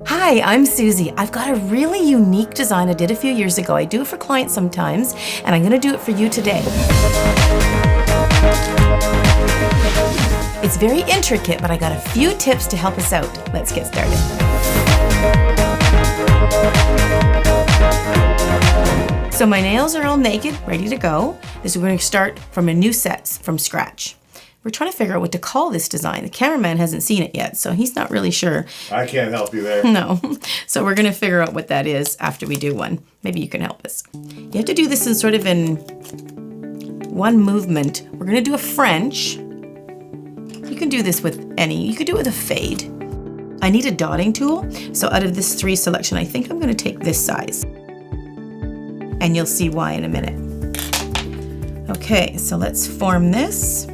Hi, I'm Susie. I've got a really unique design I did a few years ago. I do it for clients sometimes, and I'm gonna do it for you today. It's very intricate, but I got a few tips to help us out. Let's get started. So my nails are all naked, ready to go. We're going to start from a new set from scratch. We're trying to figure out what to call this design. The cameraman hasn't seen it yet, so he's not really sure. I can't help you there. No. So we're going to figure out what that is after we do one. Maybe you can help us. You have to do this in sort of in one movement. We're going to do a French. You can do this with any. You could do it with a fade. I need a dotting tool. So out of this 3 selection, I think I'm going to take this size. And you'll see why in a minute. Okay, so let's form this.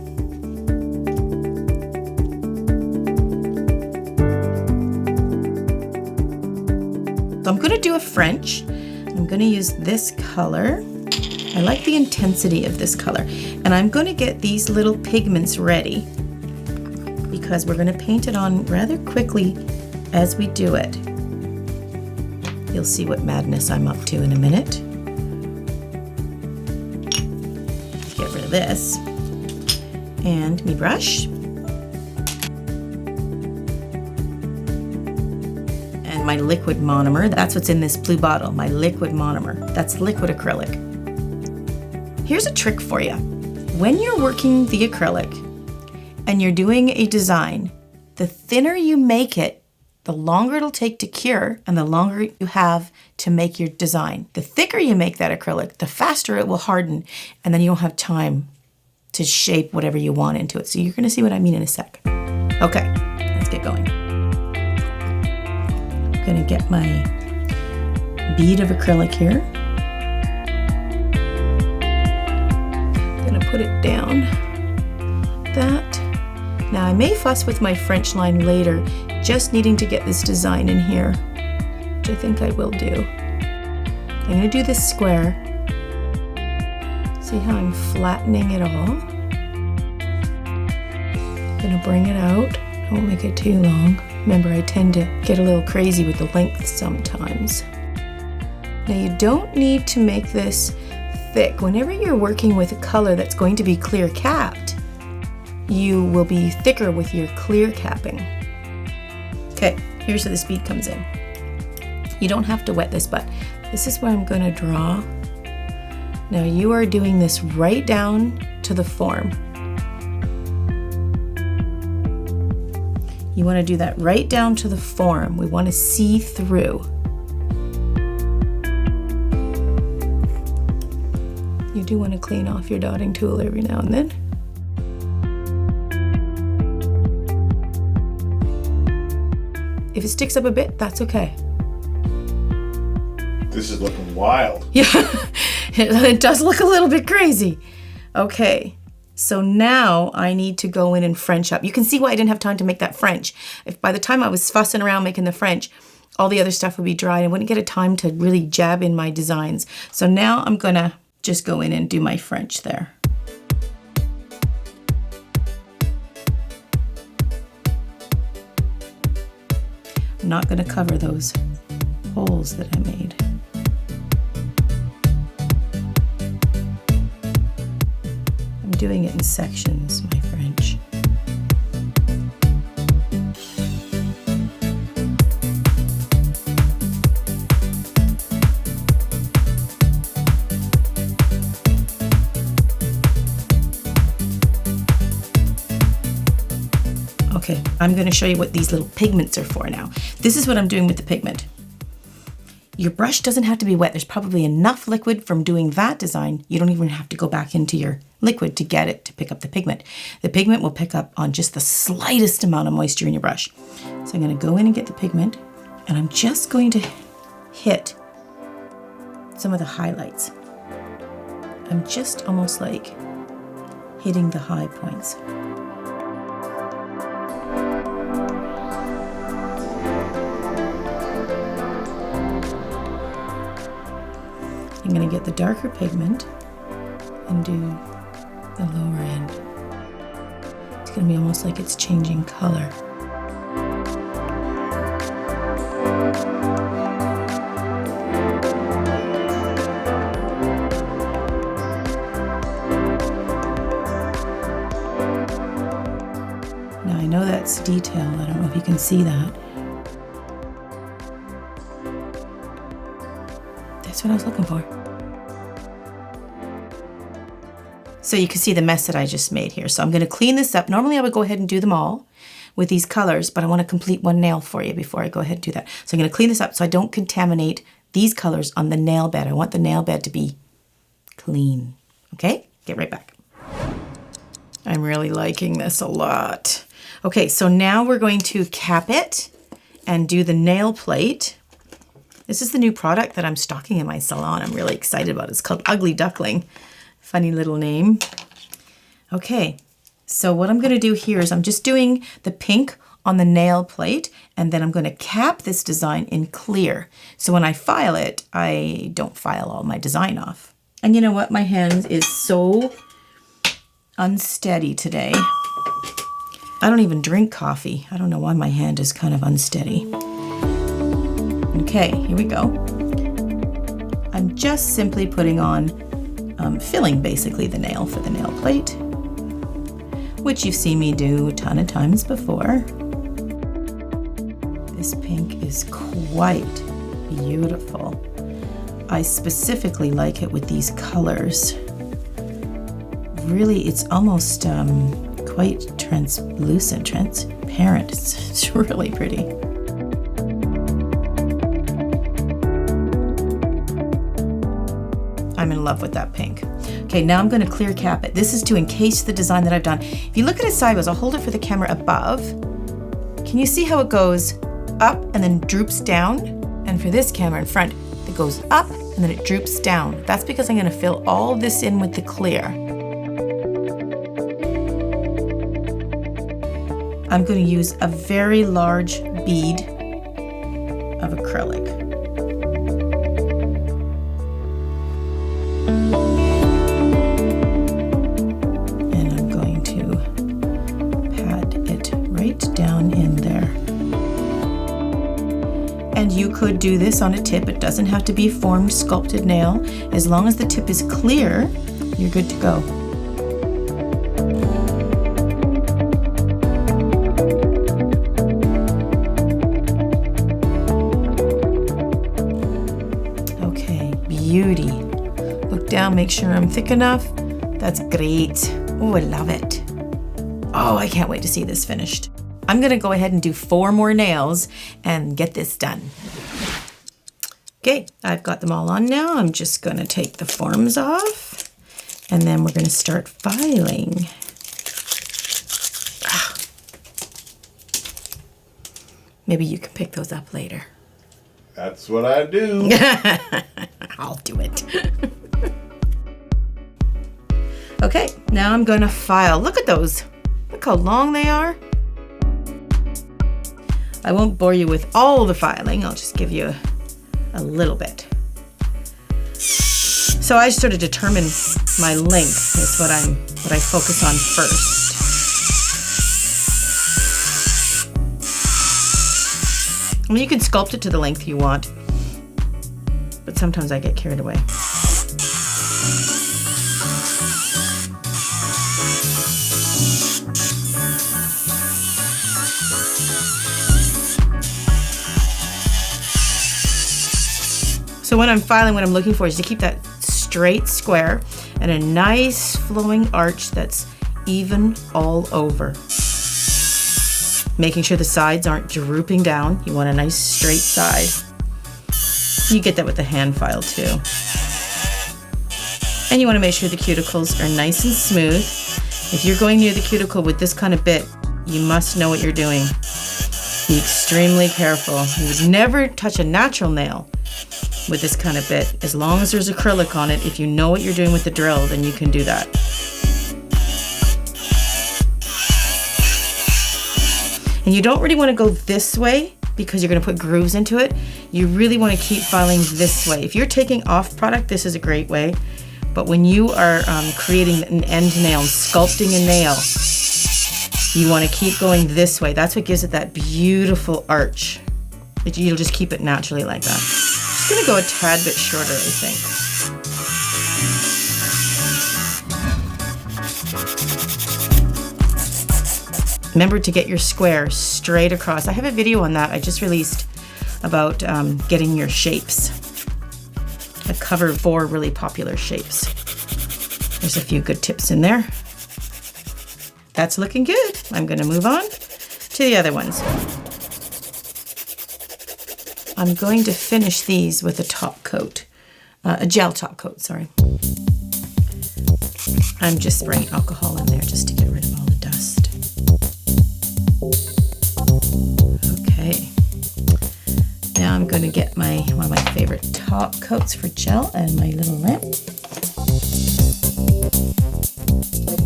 So I'm going to do a French. I'm going to use this color. I like the intensity of this color. And I'm going to get these little pigments ready because we're going to paint it on rather quickly as we do it. You'll see what madness I'm up to in a minute. Get rid of this. And me brush. And my liquid monomer. That's what's in this blue bottle, my liquid monomer. That's liquid acrylic. Here's a trick for you. When you're working the acrylic and you're doing a design, the thinner you make it, the longer it'll take to cure and the longer you have to make your design. The thicker you make that acrylic, the faster it will harden, and then you don't have time to shape whatever you want into it. So you're gonna see what I mean in a sec. Okay, let's get going. I'm gonna get my bead of acrylic here. Gonna put it down, that. Now I may fuss with my French line later, just needing to get this design in here, which I think I will do. I'm gonna do this square. See how I'm flattening it all? Gonna bring it out. I won't make it too long. Remember, I tend to get a little crazy with the length sometimes. Now you don't need to make this thick. Whenever you're working with a color that's going to be clear capped, you will be thicker with your clear capping. Okay, here's where this bead comes in. You don't have to wet this, but this is where I'm gonna draw. Now you are doing this right down to the form. You wanna do that right down to the form. We wanna see through. You do wanna clean off your dotting tool every now and then. If it sticks up a bit, that's okay. This is looking wild. Yeah, it does look a little bit crazy. Okay, so now I need to go in and French up. You can see why I didn't have time to make that French. If by the time I was fussing around making the French, all the other stuff would be dry and I wouldn't get a time to really jab in my designs. So now I'm gonna just go in and do my French there. I'm not going to cover those holes that I made. I'm doing it in sections, my French. Okay, I'm going to show you what these little pigments are for now. This is what I'm doing with the pigment. Your brush doesn't have to be wet. There's probably enough liquid from doing that design. You don't even have to go back into your liquid to get it to pick up the pigment. The pigment will pick up on just the slightest amount of moisture in your brush. So I'm going to go in and get the pigment, and I'm just going to hit some of the highlights. I'm just almost like hitting the high points. I'm going to get the darker pigment and do the lower end. It's going to be almost like it's changing color. detail. I don't know if you can see that. That's what I was looking for. So you can see the mess that I just made here. So I'm going to clean this up. Normally I would go ahead and do them all with these colors, but I want to complete one nail for you before I go ahead and do that. So I'm going to clean this up so I don't contaminate these colors on the nail bed. I want the nail bed to be clean. Okay, get right back. I'm really liking this a lot. Okay, so now we're going to cap it and do the nail plate. This is the new product that I'm stocking in my salon. I'm really excited about it. It's called Ugly Duckling. Funny little name. Okay, so what I'm gonna do here is I'm just doing the pink on the nail plate, and then I'm gonna cap this design in clear. So when I file it, I don't file all my design off. And you know what? My hand is so unsteady today. I don't even drink coffee. I don't know why my hand is kind of unsteady. Okay, here we go. I'm just simply putting on, filling basically the nail for the nail plate, which you've seen me do a ton of times before. This pink is quite beautiful. I specifically like it with these colors. Really, it's almost quite translucent, transparent. It's really pretty. I'm in love with that pink. Okay, now I'm going to clear cap it. This is to encase the design that I've done. If you look at it sideways, I'll hold it for the camera above. Can you see how it goes up and then droops down? And for this camera in front, it goes up and then it droops down. That's because I'm going to fill all this in with the clear. I'm going to use a very large bead of acrylic. And I'm going to pat it right down in there. And you could do this on a tip. It doesn't have to be a formed, sculpted nail. As long as the tip is clear, you're good to go. Beauty. Look down, make sure I'm thick enough. That's great. Oh, I love it. Oh, I can't wait to see this finished. I'm gonna go ahead and do 4 more nails and get this done. Okay, I've got them all on now. I'm just gonna take the forms off and then we're gonna start filing. Maybe you can pick those up later. That's what I do. I'll do it. Okay, now I'm gonna file. Look at those. Look how long they are. I won't bore you with all the filing. I'll just give you a little bit. So I sort of determine my length is what I focus on first. I mean, you can sculpt it to the length you want, but sometimes I get carried away. So when I'm filing, what I'm looking for is to keep that straight square and a nice flowing arch that's even all over. Making sure the sides aren't drooping down. You want a nice straight side. You get that with the hand file too. And you want to make sure the cuticles are nice and smooth. If you're going near the cuticle with this kind of bit, you must know what you're doing. Be extremely careful. You would never touch a natural nail with this kind of bit. As long as there's acrylic on it, if you know what you're doing with the drill, then you can do that. And you don't really want to go this way because you're going to put grooves into it. You really want to keep filing this way. If you're taking off product, this is a great way. But when you are creating an end nail, sculpting a nail, you want to keep going this way. That's what gives it that beautiful arch. You'll just keep it naturally like that. Just going to go a tad bit shorter, I think. Remember to get your square straight across. I have a video on that I just released about getting your shapes. I cover 4 really popular shapes. There's a few good tips in there. That's looking good. I'm gonna move on to the other ones. I'm going to finish these with a top coat, a gel top coat, sorry. I'm just spraying alcohol in there just to get rid of all the dust. Okay. Now I'm going to get one of my favorite top coats for gel and my little lamp.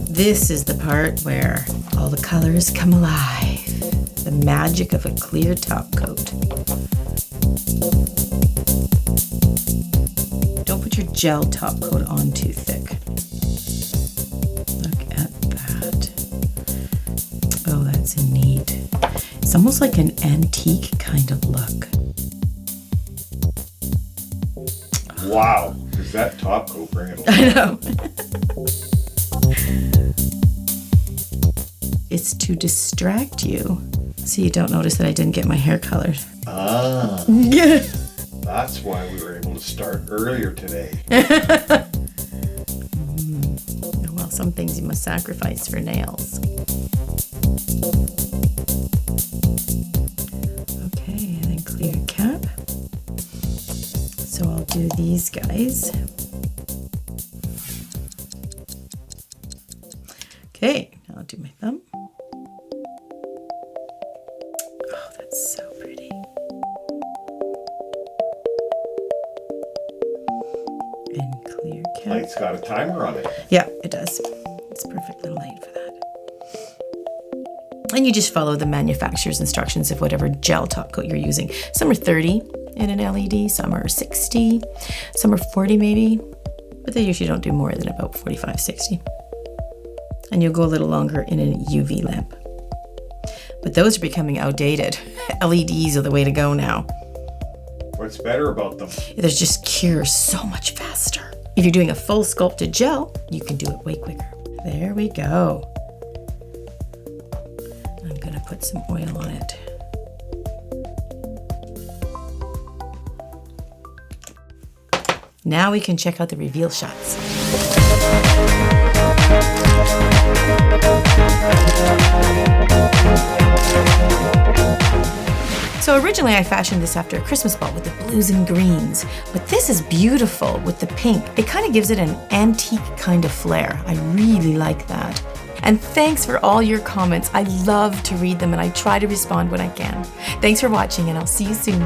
This is the part where all the colors come alive. The magic of a clear top coat. Don't put your gel top coat on too thick. Look at that. Oh, that's neat. It's almost like an antique kind of look. Wow, does that top coat bring it alive? I know. It's to distract you so you don't notice that I didn't get my hair colored. Ah. Yeah. That's why we were able to start earlier today. Well, some things you must sacrifice for nails. Okay, and then clear cap. So I'll do these guys. Okay, now I'll do my thumb. Oh, that's so pretty. And clear cap. Light's got a timer on it. Yeah, it does. It's perfect little light for that. And you just follow the manufacturer's instructions of whatever gel top coat you're using. Some are 30 in an LED, some are 60, some are 40 maybe, but they usually don't do more than about 45, 60. And you'll go a little longer in a UV lamp. But those are becoming outdated. LEDs are the way to go now. What's better about them? There's just cure so much faster. If you're doing a full sculpted gel, you can do it way quicker. There we go. I'm gonna put some oil on it. Now we can check out the reveal shots. So originally I fashioned this after a Christmas ball with the blues and greens, but this is beautiful with the pink. It kind of gives it an antique kind of flair. I really like that. And thanks for all your comments. I love to read them and I try to respond when I can. Thanks for watching and I'll see you soon.